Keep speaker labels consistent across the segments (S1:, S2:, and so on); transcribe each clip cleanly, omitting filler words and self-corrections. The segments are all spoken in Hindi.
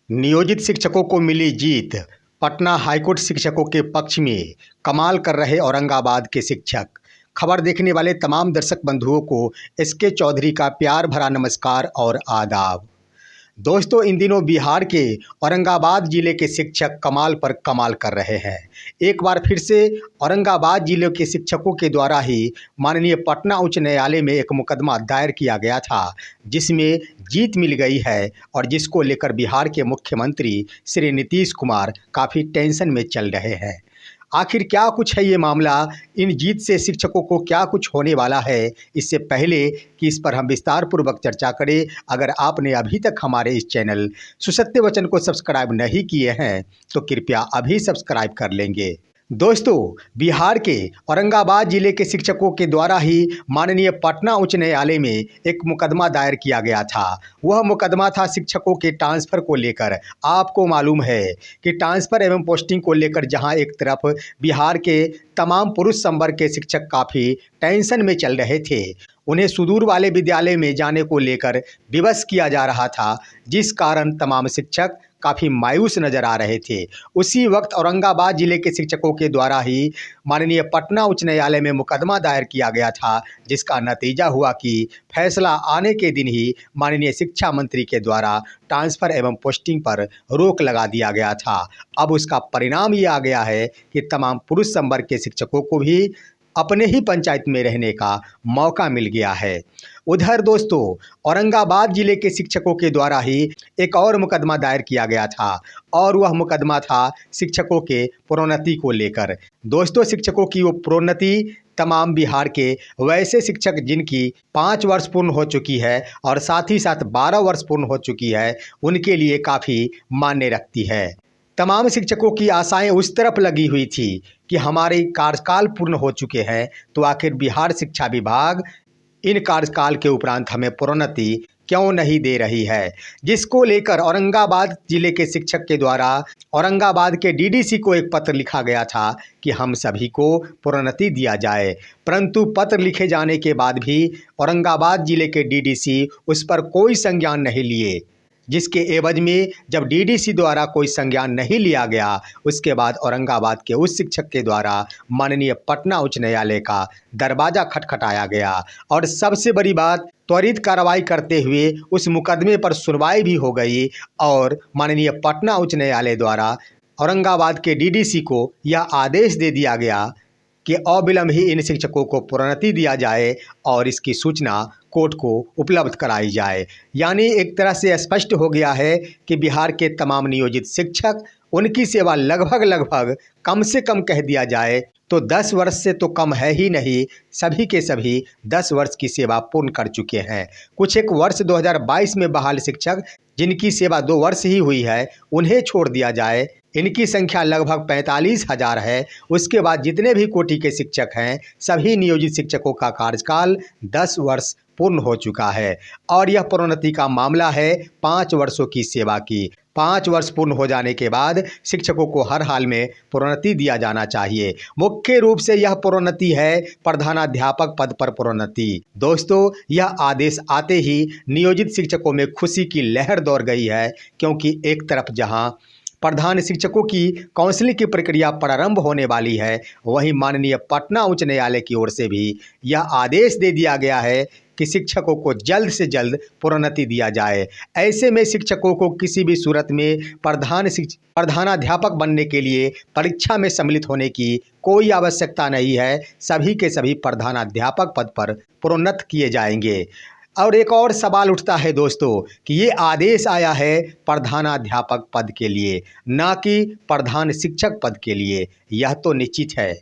S1: नियोजित शिक्षकों को मिली जीत। पटना हाईकोर्ट शिक्षकों के पक्ष में कमाल कर रहे औरंगाबाद के शिक्षक। खबर देखने वाले तमाम दर्शक बंधुओं को एसके चौधरी का प्यार भरा नमस्कार और आदाब। दोस्तों, इन दिनों बिहार के औरंगाबाद जिले के शिक्षक कमाल पर कमाल कर रहे हैं। एक बार फिर से औरंगाबाद जिले के शिक्षकों के द्वारा ही माननीय पटना उच्च न्यायालय में एक मुकदमा दायर किया गया था, जिसमें जीत मिल गई है और जिसको लेकर बिहार के मुख्यमंत्री श्री नीतीश कुमार काफ़ी टेंशन में चल रहे हैं। आखिर क्या कुछ है ये मामला, इन जीत से शिक्षकों को क्या कुछ होने वाला है, इससे पहले कि इस पर हम विस्तार पूर्वक चर्चा करें, अगर आपने अभी तक हमारे इस चैनल सुसत्य वचन को सब्सक्राइब नहीं किए हैं तो कृपया अभी सब्सक्राइब कर लेंगे। दोस्तों, बिहार के औरंगाबाद जिले के शिक्षकों के द्वारा ही माननीय पटना उच्च न्यायालय में एक मुकदमा दायर किया गया था। वह मुकदमा था शिक्षकों के ट्रांसफ़र को लेकर। आपको मालूम है कि ट्रांसफ़र एवं पोस्टिंग को लेकर जहां एक तरफ बिहार के तमाम पुरुष संवर्ग के शिक्षक काफ़ी टेंशन में चल रहे थे, उन्हें सुदूर वाले विद्यालय में जाने को लेकर विवश किया जा रहा था, जिस कारण तमाम शिक्षक काफ़ी मायूस नज़र आ रहे थे। उसी वक्त औरंगाबाद जिले के शिक्षकों के द्वारा ही माननीय पटना उच्च न्यायालय में मुकदमा दायर किया गया था, जिसका नतीजा हुआ कि फैसला आने के दिन ही माननीय शिक्षा मंत्री के द्वारा ट्रांसफ़र एवं पोस्टिंग पर रोक लगा दिया गया था। अब उसका परिणाम ये आ गया है कि तमाम पुरुष संवर्ग के शिक्षकों को भी अपने ही पंचायत में रहने का मौका मिल गया है। उधर दोस्तों, औरंगाबाद जिले के शिक्षकों के द्वारा ही एक और मुकदमा दायर किया गया था और वह मुकदमा था शिक्षकों के प्रोन्नति को लेकर। दोस्तों, शिक्षकों की वो प्रोन्नति तमाम बिहार के वैसे शिक्षक जिनकी 5 वर्ष पूर्ण हो चुकी है और साथ ही साथ 12 वर्ष पूर्ण हो चुकी है, उनके लिए काफ़ी मायने रखती है। तमाम शिक्षकों की आशाएं उस तरफ लगी हुई थी कि हमारे कार्यकाल पूर्ण हो चुके हैं, तो आखिर बिहार शिक्षा विभाग इन कार्यकाल के उपरांत हमें प्रोन्नति क्यों नहीं दे रही है, जिसको लेकर औरंगाबाद जिले के शिक्षक के द्वारा औरंगाबाद के डीडीसी को एक पत्र लिखा गया था कि हम सभी को प्रोन्नति दिया जाए। परंतु पत्र लिखे जाने के बाद भी औरंगाबाद जिले के डीडीसी उस पर कोई संज्ञान नहीं लिए, जिसके एवज में जब डीडीसी द्वारा कोई संज्ञान नहीं लिया गया, उसके बाद औरंगाबाद के उस शिक्षक के द्वारा माननीय पटना उच्च न्यायालय का दरवाज़ा खटखटाया गया और सबसे बड़ी बात, त्वरित कार्रवाई करते हुए उस मुकदमे पर सुनवाई भी हो गई और माननीय पटना उच्च न्यायालय द्वारा औरंगाबाद के डीडीसी को यह आदेश दे दिया गया कि अविलंब ही इन शिक्षकों को प्रोन्नति दिया जाए और इसकी सूचना कोर्ट को उपलब्ध कराई जाए। यानी एक तरह से स्पष्ट हो गया है कि बिहार के तमाम नियोजित शिक्षक, उनकी सेवा लगभग कम से कम कह दिया जाए तो 10 वर्ष से तो कम है ही नहीं, सभी के सभी 10 वर्ष की सेवा पूर्ण कर चुके हैं। कुछ एक वर्ष 2022 में बहाल शिक्षक जिनकी सेवा 2 वर्ष ही हुई है, उन्हें छोड़ दिया जाए। इनकी संख्या लगभग 45,000 है। उसके बाद जितने भी कोटि के शिक्षक हैं, सभी नियोजित शिक्षकों का कार्यकाल 10 वर्ष पूर्ण हो चुका है और यह प्रोन्नति का मामला है 5 वर्षों की सेवा की। 5 वर्ष पूर्ण हो जाने के बाद शिक्षकों को हर हाल में प्रोन्नति दिया जाना चाहिए। मुख्य रूप से यह प्रोन्नति है प्रधानाध्यापक पद पर प्रोन्नति। दोस्तों, यह आदेश आते ही नियोजित शिक्षकों में खुशी की लहर दौड़ गई है, क्योंकि एक तरफ जहां प्रधान शिक्षकों की काउंसलिंग की प्रक्रिया प्रारंभ होने वाली है, वहीं माननीय पटना उच्च न्यायालय की ओर से भी यह आदेश दे दिया गया है कि शिक्षकों को जल्द से जल्द प्रोन्नति दिया जाए। ऐसे में शिक्षकों को किसी भी सूरत में प्रधानाध्यापक बनने के लिए परीक्षा में सम्मिलित होने की कोई आवश्यकता नहीं है। सभी के सभी प्रधानाध्यापक पद पर प्रोन्नत किए जाएंगे। और एक और सवाल उठता है दोस्तों कि ये आदेश आया है प्रधानाध्यापक पद के लिए, ना कि प्रधान शिक्षक पद के लिए। यह तो निश्चित है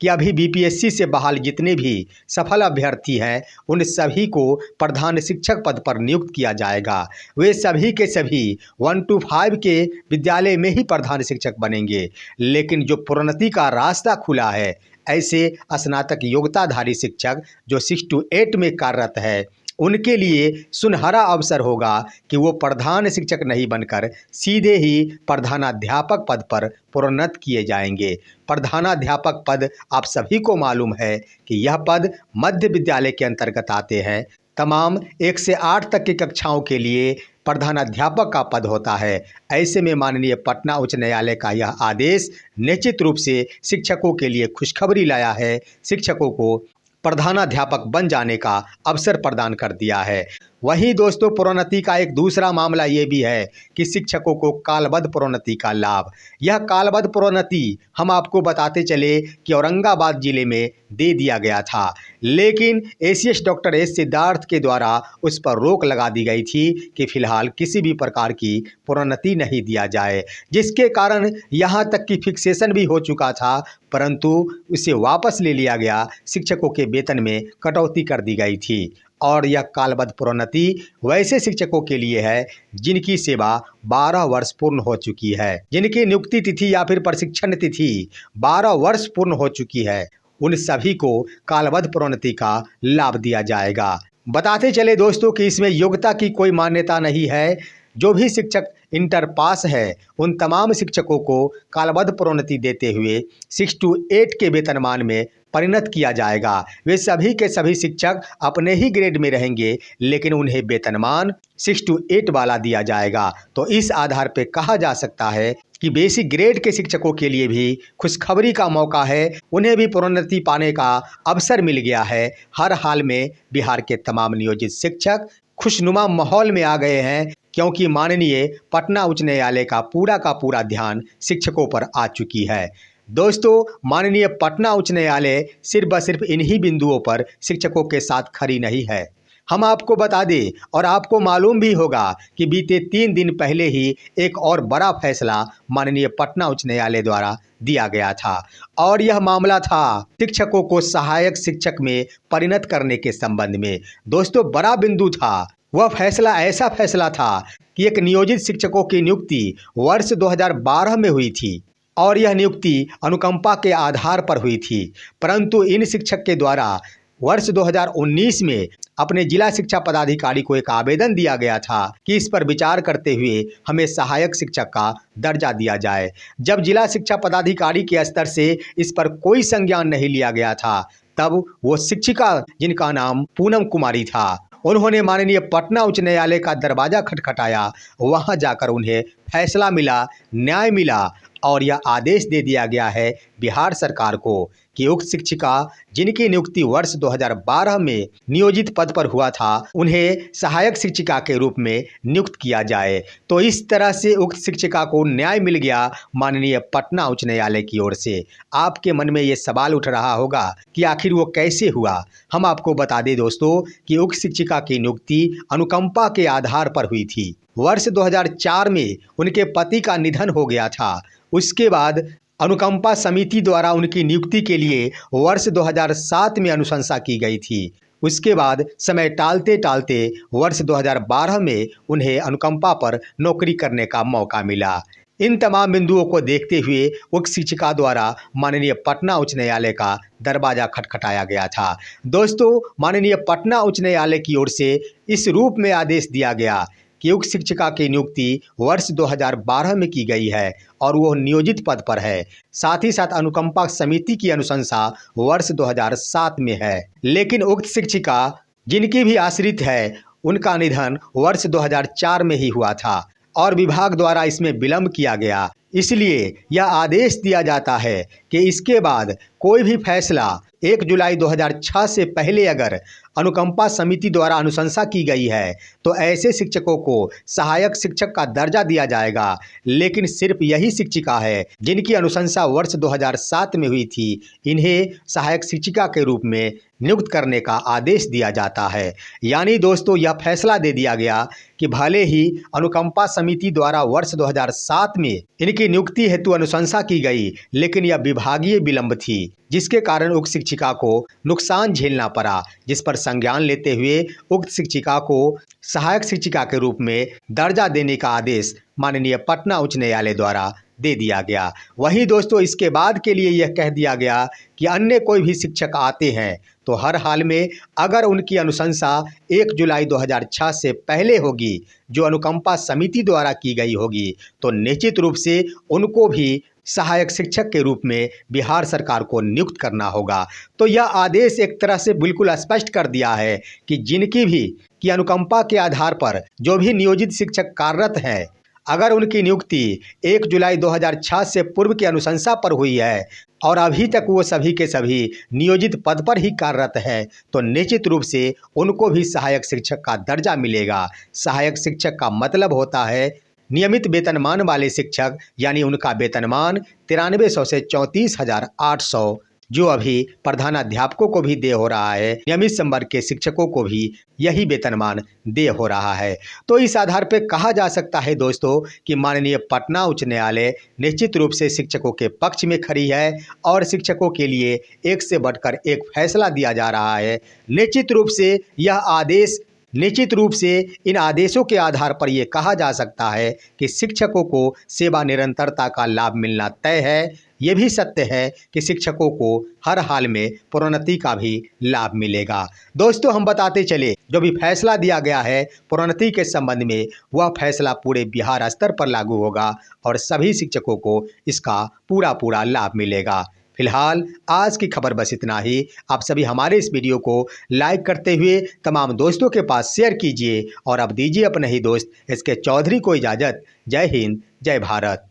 S1: कि अभी बीपीएससी से बहाल जितने भी सफल अभ्यर्थी हैं, उन सभी को प्रधान शिक्षक पद पर नियुक्त किया जाएगा। वे सभी के सभी 1 to 5 के विद्यालय में ही प्रधान शिक्षक बनेंगे। लेकिन जो प्रोन्नति का रास्ता खुला है, ऐसे स्नातक योग्यताधारी शिक्षक जो 6 to 8 में कार्यरत है, उनके लिए सुनहरा अवसर होगा कि वो प्रधान शिक्षक नहीं बनकर सीधे ही प्रधानाध्यापक पद पर प्रोन्नत किए जाएंगे। प्रधानाध्यापक पद आप सभी को मालूम है कि यह पद मध्य विद्यालय के अंतर्गत आते हैं। तमाम 1 से 8 तक की कक्षाओं के लिए प्रधानाध्यापक का पद होता है। ऐसे में माननीय पटना उच्च न्यायालय का यह आदेश निश्चित रूप से शिक्षकों के लिए खुशखबरी लाया है। शिक्षकों को प्रधानाध्यापक बन जाने का अवसर प्रदान कर दिया है। वहीं दोस्तों, प्रोन्नति का एक दूसरा मामला ये भी है कि शिक्षकों को कालबद्ध प्रोन्नति का लाभ। यह कालबद्ध प्रोन्नति हम आपको बताते चले कि औरंगाबाद जिले में दे दिया गया था, लेकिन एसीएस डॉक्टर एस सिद्धार्थ के द्वारा उस पर रोक लगा दी गई थी कि फिलहाल किसी भी प्रकार की प्रोन्नति नहीं दिया जाए, जिसके कारण यहाँ तक कि फिक्सेशन भी हो चुका था, परंतु उसे वापस ले लिया गया। शिक्षकों के वेतन में कटौती कर दी गई थी और यह कालबद्ध प्रोन्नति वैसे शिक्षकों के लिए है जिनकी सेवा 12 वर्ष पूर्ण हो चुकी है, जिनकी नियुक्ति तिथि या फिर प्रशिक्षण तिथि 12 वर्ष पूर्ण हो चुकी है। उन सभी को कालबद्ध प्रोन्नति का लाभ दिया जाएगा। बताते चले दोस्तों कि इसमें योग्यता की कोई मान्यता नहीं है। जो भी शिक्षक इंटर पास है उन तमाम शिक्षकों को कालबद्ध प्रोन्नति देते हुए 6 to 8 के वेतनमान में परिणत किया जाएगा। वे सभी के सभी शिक्षक अपने ही ग्रेड में रहेंगे, लेकिन उन्हें वेतनमान 6 to 8 वाला दिया जाएगा। तो इस आधार पर कहा जा सकता है कि बेसिक ग्रेड के शिक्षकों के लिए भी खुशखबरी का मौका है। उन्हें भी प्रोन्नति पाने का अवसर मिल गया है। हर हाल में बिहार के तमाम नियोजित शिक्षक खुशनुमा माहौल में आ गए हैं, क्योंकि माननीय पटना उच्च न्यायालय का पूरा ध्यान शिक्षकों पर आ चुकी है। दोस्तों, माननीय पटना उच्च न्यायालय सिर्फ व सिर्फ इन्हीं बिंदुओं पर शिक्षकों के साथ खड़ी नहीं है। हम आपको बता दें और आपको मालूम भी होगा कि बीते 3 दिन पहले ही एक और बड़ा फैसला माननीय पटना उच्च न्यायालय द्वारा दिया गया था, और यह मामला था शिक्षकों को सहायक शिक्षक में परिणत करने के संबंध में। दोस्तों, बड़ा बिंदु था। वह फैसला ऐसा फैसला था कि एक नियोजित शिक्षकों की नियुक्ति वर्ष 2012 में हुई थी और यह नियुक्ति अनुकंपा के आधार पर हुई थी, परंतु इन शिक्षक के द्वारा वर्ष 2019 में अपने जिला शिक्षा पदाधिकारी को एक आवेदन दिया गया था कि इस पर विचार करते हुए हमें सहायक शिक्षक का दर्जा दिया जाए। जब जिला शिक्षा पदाधिकारी के स्तर से इस पर कोई संज्ञान नहीं लिया गया था, तब वो शिक्षिका जिनका नाम पूनम कुमारी था, उन्होंने माननीय पटना उच्च न्यायालय का दरवाजा खटखटाया। वहां जाकर उन्हें फैसला मिला, न्याय मिला और यह आदेश दे दिया गया है बिहार सरकार को कि उक्त शिक्षिका जिनकी नियुक्ति वर्ष 2012 में नियोजित पद पर हुआ था, उन्हें सहायक शिक्षिका के रूप में नियुक्त किया जाए। तो इस तरह से उक्त शिक्षिका को न्याय मिल गया माननीय पटना उच्च न्यायालय की ओर से। आपके मन में ये सवाल उठ रहा होगा कि आखिर वो कैसे हुआ। हम आपको बता दें दोस्तों कि उक्त शिक्षिका की नियुक्ति अनुकंपा के आधार पर हुई थी। वर्ष 2004 में उनके पति का निधन हो गया था। उसके बाद अनुकंपा समिति द्वारा उनकी नियुक्ति के लिए वर्ष 2007 में अनुशंसा की गई थी। उसके बाद समय टालते टालते वर्ष 2012 में उन्हें अनुकंपा पर नौकरी करने का मौका मिला। इन तमाम बिंदुओं को देखते हुए उक्त शिक्षिका द्वारा माननीय पटना उच्च न्यायालय का दरवाजा खटखटाया गया था। दोस्तों, माननीय पटना उच्च न्यायालय की ओर से इस रूप में आदेश दिया गया कि उक्त शिक्षिका की नियुक्ति वर्ष 2012 में की गई है और वो नियोजित पद पर है। साथ ही साथ अनुकंपा समिति की अनुशंसा वर्ष 2007 में है, लेकिन उक्त शिक्षिका जिनकी भी आश्रित है, उनका निधन वर्ष 2004 में ही हुआ था और विभाग द्वारा इसमें विलंब किया गया। इसलिए यह आदेश दिया जाता है कि इसके बाद कोई भी फैसला 1 जुलाई 2006 से पहले अगर अनुकंपा समिति द्वारा अनुशंसा की गई है तो ऐसे शिक्षकों को सहायक शिक्षक का दर्जा दिया जाएगा। लेकिन सिर्फ यही शिक्षिका है जिनकी अनुशंसा वर्ष 2007 में हुई थी, इन्हें सहायक शिक्षिका के रूप में नियुक्त करने का आदेश दिया जाता है। यानी दोस्तों, यह फैसला दे दिया गया कि भले ही अनुकंपा समिति द्वारा वर्ष 2007 में इनकी नियुक्ति हेतु अनुशंसा की गई, लेकिन यह विभागीय विलंब थी, जिसके कारण उक्त शिक्षिका को नुकसान झेलना पड़ा, जिस पर संज्ञान लेते हुए उक्त शिक्षिका को सहायक शिक्षिका के रूप में दर्जा देने का आदेश माननीय पटना उच्च न्यायालय द्वारा दे दिया गया। वहीं दोस्तों, इसके बाद के लिए यह कह दिया गया कि अन्य कोई भी शिक्षक आते हैं तो हर हाल में अगर उनकी अनुशंसा 1 जुलाई 2006 से पहले होगी, जो अनुकंपा समिति द्वारा की गई होगी, तो निश्चित रूप से उनको भी सहायक शिक्षक के रूप में बिहार सरकार को नियुक्त करना होगा। तो यह आदेश एक तरह से बिल्कुल स्पष्ट कर दिया है कि जिनकी भी की अनुकंपा के आधार पर जो भी नियोजित शिक्षक कार्यरत हैं, अगर उनकी नियुक्ति 1 जुलाई 2006 से पूर्व की अनुशंसा पर हुई है और अभी तक वो सभी के सभी नियोजित पद पर ही कार्यरत हैं, तो निश्चित रूप से उनको भी सहायक शिक्षक का दर्जा मिलेगा। सहायक शिक्षक का मतलब होता है नियमित वेतनमान वाले शिक्षक, यानी उनका वेतनमान 9300 से 34,800, जो अभी प्रधानाध्यापकों को भी दे हो रहा है, नियमित संवर्ग के शिक्षकों को भी यही वेतनमान दे हो रहा है। तो इस आधार पर कहा जा सकता है दोस्तों कि माननीय पटना उच्च न्यायालय निश्चित रूप से शिक्षकों के पक्ष में खड़ी है और शिक्षकों के लिए एक से बढ़कर एक फैसला दिया जा रहा है। निश्चित रूप से इन आदेशों के आधार पर यह कहा जा सकता है कि शिक्षकों को सेवा निरंतरता का लाभ मिलना तय है। ये भी सत्य है कि शिक्षकों को हर हाल में प्रोन्नति का भी लाभ मिलेगा। दोस्तों, हम बताते चले, जो भी फैसला दिया गया है प्रोन्नति के संबंध में, वह फैसला पूरे बिहार स्तर पर लागू होगा और सभी शिक्षकों को इसका पूरा लाभ मिलेगा। फिलहाल आज की खबर बस इतना ही। आप सभी हमारे इस वीडियो को लाइक करते हुए तमाम दोस्तों के पास शेयर कीजिए और अब दीजिए अपने ही दोस्त SK चौधरी को इजाज़त। जय हिंद, जय भारत।